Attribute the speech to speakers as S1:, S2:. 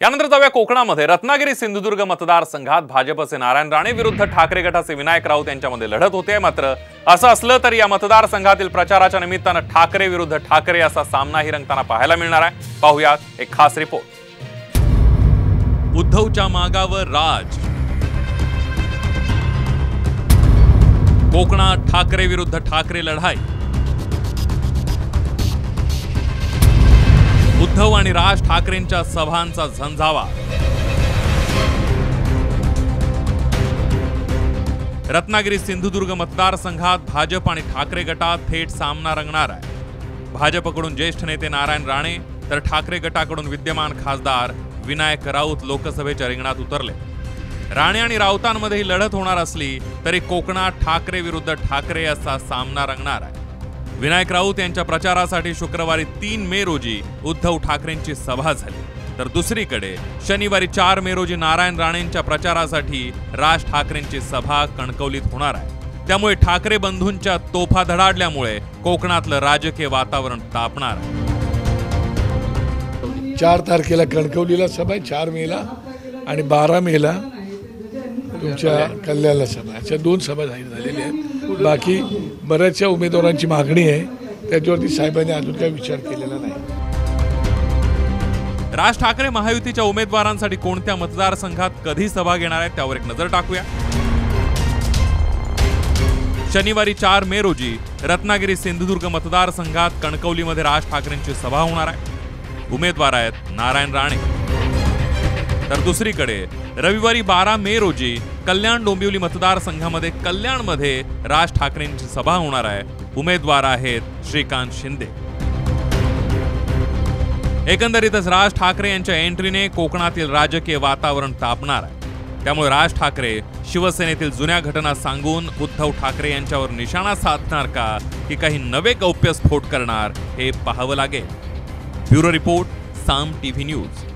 S1: यानंतर जाऊया कोकणामध्ये रत्नागिरी सिंधुदुर्ग मतदारसंघात भाजपचे नारायण राणे विरुद्ध ठाकरे गटाचे विनायक राऊत यांच्यामध्ये लढत होते। मात्र असं असलं तरी या मतदारसंघातील प्रचाराच्या निमित्तानं ठाकरे विरुद्ध ठाकरे असा सामनाही रंगताना पाहायला मिळणार आहे। पाहूयात एक खास रिपोर्ट। उद्धवच्या मागावर राज, कोकणात ठाकरे विरुद्ध ठाकरे लढाई। उद्धव आणि राज ठाकरेंच्या सभांचा झंझावात। रत्नागिरी सिंधुदुर्ग मतदारसंघात भाजप आणि ठाकरे गटात थेट सामना रंगणार आहे। भाजपकडून ज्येष्ठ नेते नारायण राणे तर ठाकरे गटाकडून विद्यमान खासदार विनायक राऊत लोकसभेच्या रिंगणात उतरले। राणे आणि राऊतांमध्ये ही लढत होणार असली तरी कोकणात ठाकरे विरुद्ध ठाकरे असा सामना रंगणार आहे। विनायक राऊत यांच्या प्रचारासाठी शुक्रवारी 3 मे रोजी उद्धव ठाकरेंची सभा झाली, तर दुसरीकडे शनिवारी 4 मे रोजी नारायण राणेंच्या प्रचारासाठी राज ठाकरेंची सभा कणकवलीत होणार आहे। त्यामुळे ठाकरे बंधूंच्या तोफा धडाडल्यामुळे कोकणातलं राजकीय वातावरण तापणार आहे।
S2: 4 तारखेला कणकवलीला सभा आहे, 4 मेला आणि 12 मेला तुमच्या कल्याणला सभा, अशा 2 सभा झालेल्या आहेत। बाकी बऱ्याचशा उमेदवारांची मागणी आहे, त्याच्यावरती साहेबांनी अजून काही विचार केलेला नाही।
S1: राज ठाकरे महायुतीच्या उमेदवारांसाठी कोणत्या मतदारसंघात कधी सभा घेणार आहेत त्यावर एक नजर टाकूया। शनिवारी 4 मे रोजी रत्नागिरी सिंधुदुर्ग मतदारसंघात कणकवलीमध्ये राज ठाकरेंची सभा होणार आहे। उमेदवार आहेत नारायण राणे। तर दुसरीकडे रविवारी 12 मे रोजी कल्याण डोंबिवली मतदारसंघामध्ये कल्याणमध्ये राज ठाकरेंची सभा होणार आहे। उमेदवार आहेत श्रीकांत शिंदे। एकंदरीतच राज ठाकरे यांच्या एंट्रीने कोकणातील राजकीय वातावरण तापणार आहे। त्यामुळे राज ठाकरे शिवसेनेतील जुन्या घटना सांगून उद्धव ठाकरे यांच्यावर निशाणा साधणार का की काही नवे गौप्यस्फोट करणार हे पाहावं लागेल। ब्युरो रिपोर्ट, साम टीव्ही न्यूज।